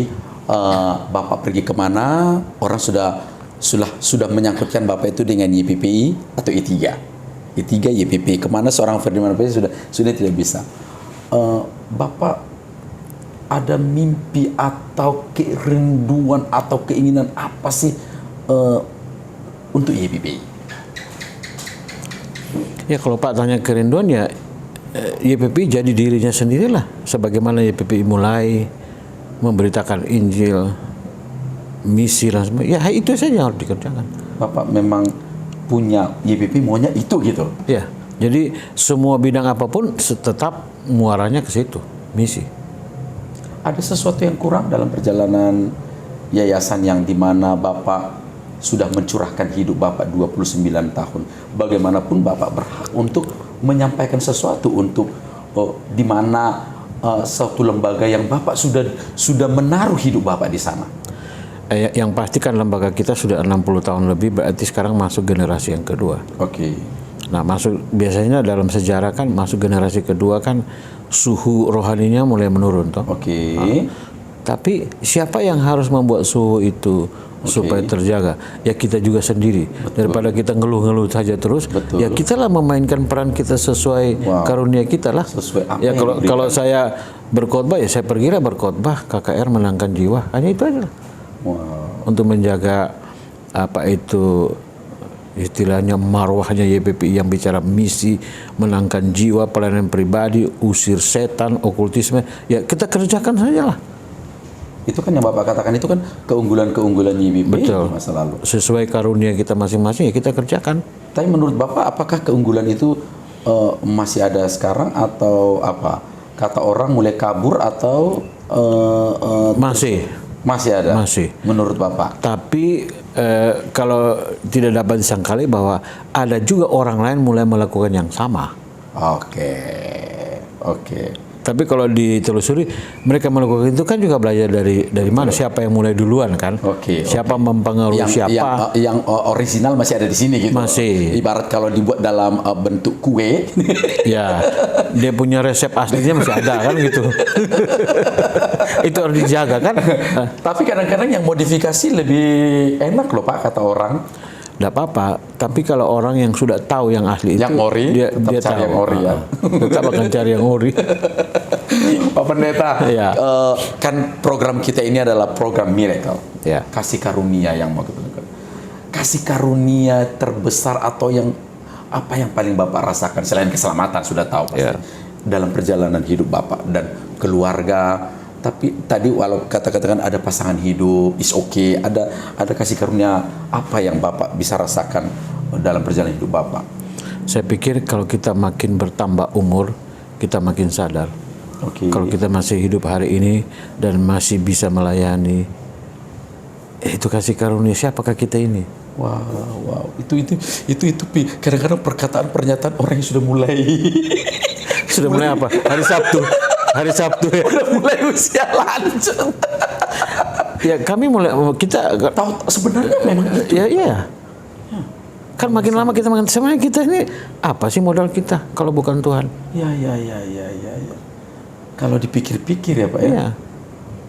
Bapak pergi kemana, orang sudah menyangkutkan Bapak itu dengan YPPI atau I3. YPPI, kemana seorang Ferdinand sudah tidak bisa. Bapak ada mimpi atau kerinduan atau keinginan apa sih untuk YPPI? Ya kalau Pak tanya kerinduan, ya YPPI jadi dirinya sendirilah. Sebagaimana YPPI mulai memberitakan Injil, misi dan sebagainya, ya itu saja yang harus dikerjakan. Bapak memang punya YPPI maunya itu gitu? Ya, jadi semua bidang apapun tetap muaranya ke situ, misi. Ada sesuatu yang kurang dalam perjalanan yayasan yang dimana Bapak sudah mencurahkan hidup Bapak 29 tahun. Bagaimanapun Bapak berhak untuk menyampaikan sesuatu untuk di mana suatu lembaga yang Bapak sudah menaruh hidup Bapak di sana. Yang pasti kan lembaga kita sudah 60 tahun lebih, berarti sekarang masuk generasi yang kedua. Nah, biasanya dalam sejarah kan masuk generasi kedua kan suhu rohaninya mulai menurun toh. Tapi siapa yang harus membuat suhu itu supaya terjaga? Ya kita juga sendiri. Daripada kita ngeluh-ngeluh saja terus, ya kitalah memainkan peran kita sesuai karunia kita lah. Ya kalau saya berkhotbah, ya saya pergilah berkhotbah, KKR menangkan jiwa, hanya itu aja lah. Untuk menjaga istilahnya marwahnya YPPI yang bicara misi, menangkan jiwa, pelayanan pribadi, usir setan, okultisme, ya kita kerjakan saja lah. Itu kan yang Bapak katakan itu kan keunggulan-keunggulan YPPI Betul. di masa lalu. Sesuai karunia kita masing-masing ya kita kerjakan. Tapi menurut Bapak apakah keunggulan itu masih ada sekarang atau apa? Kata orang mulai kabur atau masih ada? Masih. Menurut Bapak? Tapi kalau tidak dapat disangkali bahwa ada juga orang lain mulai melakukan yang sama. Oke. Tapi kalau ditelusuri, mereka melakukan itu kan juga belajar dari mana? Siapa yang mulai duluan kan? Siapa mempengaruhi siapa? Yang original masih ada di sini gitu. Masih. Ibarat kalau dibuat dalam bentuk kue. Ya, dia punya resep aslinya masih ada kan gitu. Itu harus dijaga kan? Tapi kadang-kadang yang modifikasi lebih enak loh Pak, kata orang. Tidak apa-apa, tapi kalau orang yang sudah tahu yang asli yang itu, ori, dia cari tahu. yang ori ya. Tetap akan cari yang ori. Pak Pendeta, Ya. kan program kita ini adalah program miracle, Ya. kasih karunia yang mau kita lakukan. Kasih karunia terbesar atau yang apa yang paling Bapak rasakan selain keselamatan sudah tahu pasti Ya. dalam perjalanan hidup Bapak dan keluarga. Tapi tadi walau katakan ada pasangan hidup, is okay, ada kasih karunia apa yang Bapak bisa rasakan dalam perjalanan hidup Bapak? Saya pikir kalau kita makin bertambah umur, kita makin sadar. Kalau kita masih hidup hari ini dan masih bisa melayani, itu kasih karunia siapakah kita ini? Wow, itu kadang-kadang perkataan pernyataan orang yang sudah mulai Sudah mulai apa? Hari Sabtu ya. udah mulai usia lanjut. Ya kami mulai kita Tahu sebenarnya memang itu. ya. Kan makin lama kita makin sebenarnya kita ini apa sih modal kita kalau bukan Tuhan? Ya. Kalau dipikir-pikir ya Pak ya. Ya.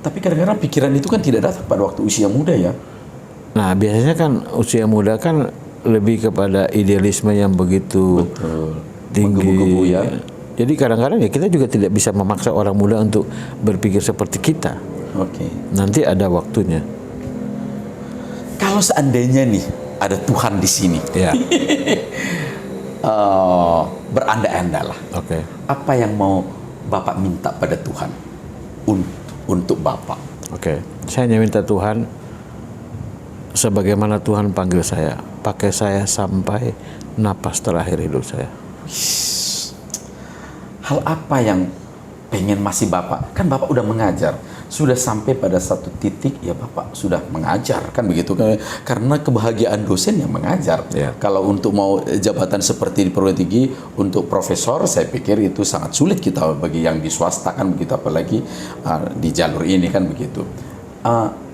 Tapi kadang-kadang pikiran itu kan tidak datang pada waktu usia muda ya. Nah biasanya kan usia muda kan lebih kepada idealisme yang begitu tinggi. Menggebu-gebu ya. Jadi kadang-kadang ya kita juga tidak bisa memaksa orang muda untuk berpikir seperti kita. Nanti ada waktunya. Kalau seandainya nih ada Tuhan di sini, Ya. beranda-anda lah. Apa yang mau Bapak minta pada Tuhan untuk Bapak? Saya hanya minta Tuhan sebagaimana Tuhan panggil saya, pakai saya sampai napas terakhir hidup saya. Hal apa yang pengen masih Bapak? Kan Bapak udah mengajar, sudah sampai pada satu titik ya Bapak sudah mengajar kan begitu? Karena kebahagiaan dosen yang mengajar. Kalau untuk mau jabatan seperti di perguruan tinggi untuk profesor, saya pikir itu sangat sulit kita bagi yang di swasta kan begitu, apalagi di jalur ini kan begitu.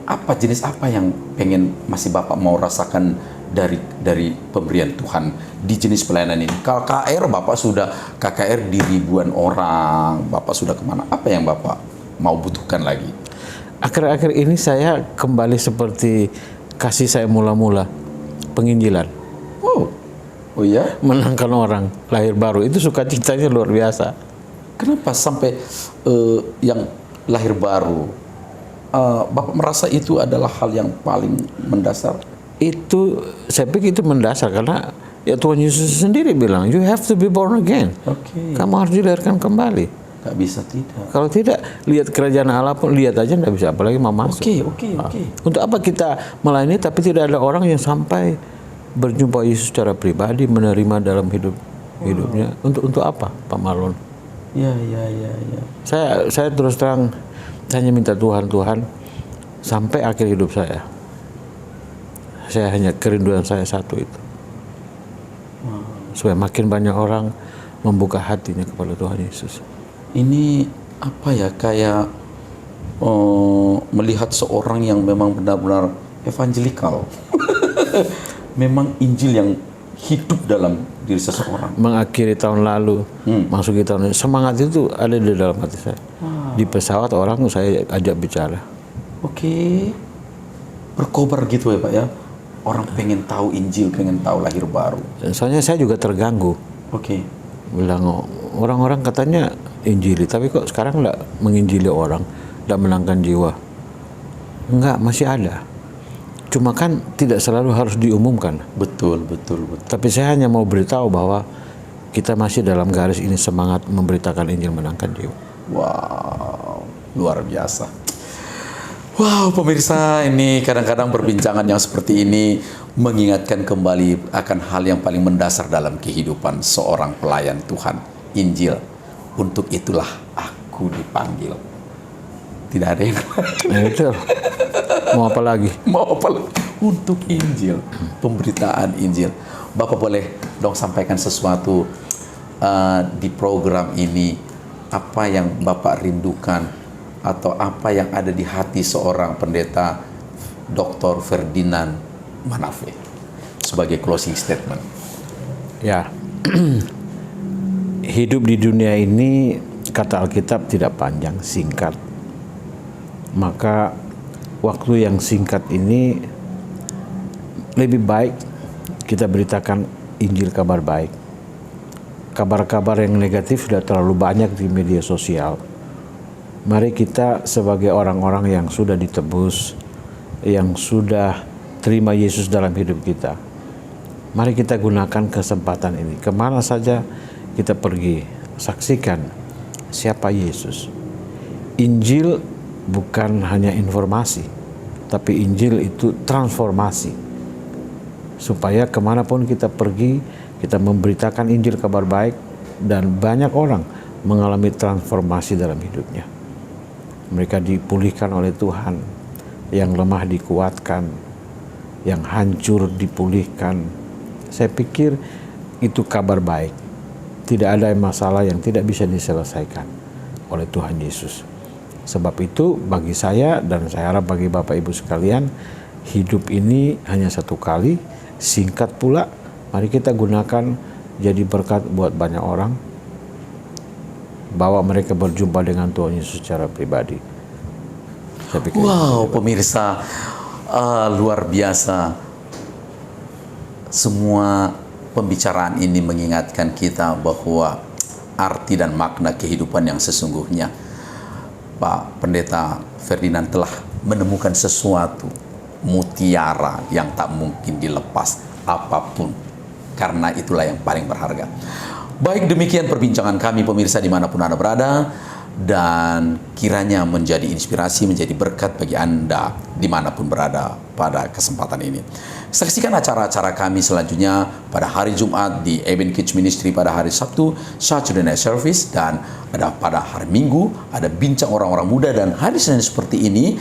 Apa jenis apa yang pengen masih Bapak mau rasakan dari pemberian Tuhan di jenis pelayanan ini? KKR Bapak sudah KKR di ribuan orang, Bapak sudah kemana? Apa yang Bapak mau butuhkan lagi? Akhir-akhir ini saya kembali seperti kasih saya mula-mula, penginjilan. Oh ya? Menangkan orang, lahir baru, itu sukacitanya luar biasa. Kenapa sampai yang lahir baru? Bapak merasa itu adalah hal yang paling mendasar? Itu saya pikir itu mendasar karena ya Tuhan Yesus sendiri bilang you have to be born again. Kamu harus dilahirkan kembali. Gak bisa tidak. Kalau tidak lihat kerajaan Allah pun lihat aja nggak bisa, apalagi mau masuk. Untuk apa kita melayani tapi tidak ada orang yang sampai berjumpa Yesus secara pribadi, menerima dalam hidupnya. Untuk apa Pak Marlon? Ya. Saya terus terang hanya minta Tuhan sampai akhir hidup saya. Saya hanya kerinduan saya satu itu. Supaya makin banyak orang membuka hatinya kepada Tuhan Yesus. Ini apa ya, kayak melihat seorang yang memang benar-benar evangelikal. Memang Injil yang hidup dalam diri seseorang. Mengakhiri tahun lalu, masuk ke tahun ini, semangat itu ada di dalam hati saya. Di pesawat orang saya ajak bicara. Berkobar gitu ya Pak ya. Orang pengen tahu Injil, pengen tahu lahir baru. Soalnya saya juga terganggu. Bilang orang-orang katanya Injili, tapi kok sekarang nggak menginjili orang, nggak menangkan jiwa. Enggak, masih ada. Cuma kan tidak selalu harus diumumkan. Betul, betul, betul. Tapi saya hanya mau beritahu bahwa kita masih dalam garis ini semangat memberitakan Injil menangkan jiwa. Wow, luar biasa. Wow, pemirsa, ini kadang-kadang perbincangan yang seperti ini mengingatkan kembali akan hal yang paling mendasar dalam kehidupan seorang pelayan Tuhan, Injil. Untuk itulah aku dipanggil. Tidak ada yang lain. Betul. Mau apa lagi? Mau apa lagi? Untuk Injil, pemberitaan Injil. Bapak boleh dong sampaikan sesuatu di program ini, apa yang Bapak rindukan atau apa yang ada di hati seorang pendeta Dr. Ferdinand Manafe sebagai closing statement. Ya, hidup di dunia ini kata Alkitab tidak panjang, singkat. Maka waktu yang singkat ini lebih baik kita beritakan Injil, kabar baik. Kabar-kabar yang negatif sudah terlalu banyak di media sosial. Mari kita sebagai orang-orang yang sudah ditebus, yang sudah terima Yesus dalam hidup kita, mari kita gunakan kesempatan ini. Kemana saja kita pergi, saksikan siapa Yesus. Injil bukan hanya informasi, tapi Injil itu transformasi. Supaya kemanapun kita pergi, kita memberitakan Injil, kabar baik, dan banyak orang mengalami transformasi dalam hidupnya. Mereka dipulihkan oleh Tuhan, yang lemah dikuatkan, yang hancur dipulihkan. Saya pikir itu kabar baik. Tidak ada masalah yang tidak bisa diselesaikan oleh Tuhan Yesus. Sebab itu bagi saya dan saya harap bagi Bapak Ibu sekalian, hidup ini hanya satu kali, singkat pula. Mari kita gunakan jadi berkat buat banyak orang. Bawa mereka berjumpa dengan Tuhan Yesus secara pribadi. Saya pikir wow, pemirsa, luar biasa. Semua pembicaraan ini mengingatkan kita bahwa arti dan makna kehidupan yang sesungguhnya, Pak Pendeta Ferdinand telah menemukan sesuatu, mutiara yang tak mungkin dilepas apapun, karena itulah yang paling berharga. Baik, demikian perbincangan kami pemirsa dimanapun Anda berada, dan kiranya menjadi inspirasi, menjadi berkat bagi Anda dimanapun berada pada kesempatan ini. Saksikan acara-acara kami selanjutnya pada hari Jumat di Eben Kids Ministry, pada hari Sabtu Saturday Night Service, dan ada pada hari Minggu ada bincang orang-orang muda, dan hari Senin seperti ini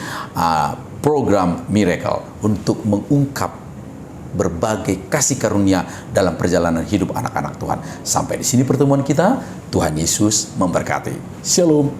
program Miracle untuk mengungkap berbagai kasih karunia dalam perjalanan hidup anak-anak Tuhan. Sampai di sini pertemuan kita. Tuhan Yesus memberkati. Shalom.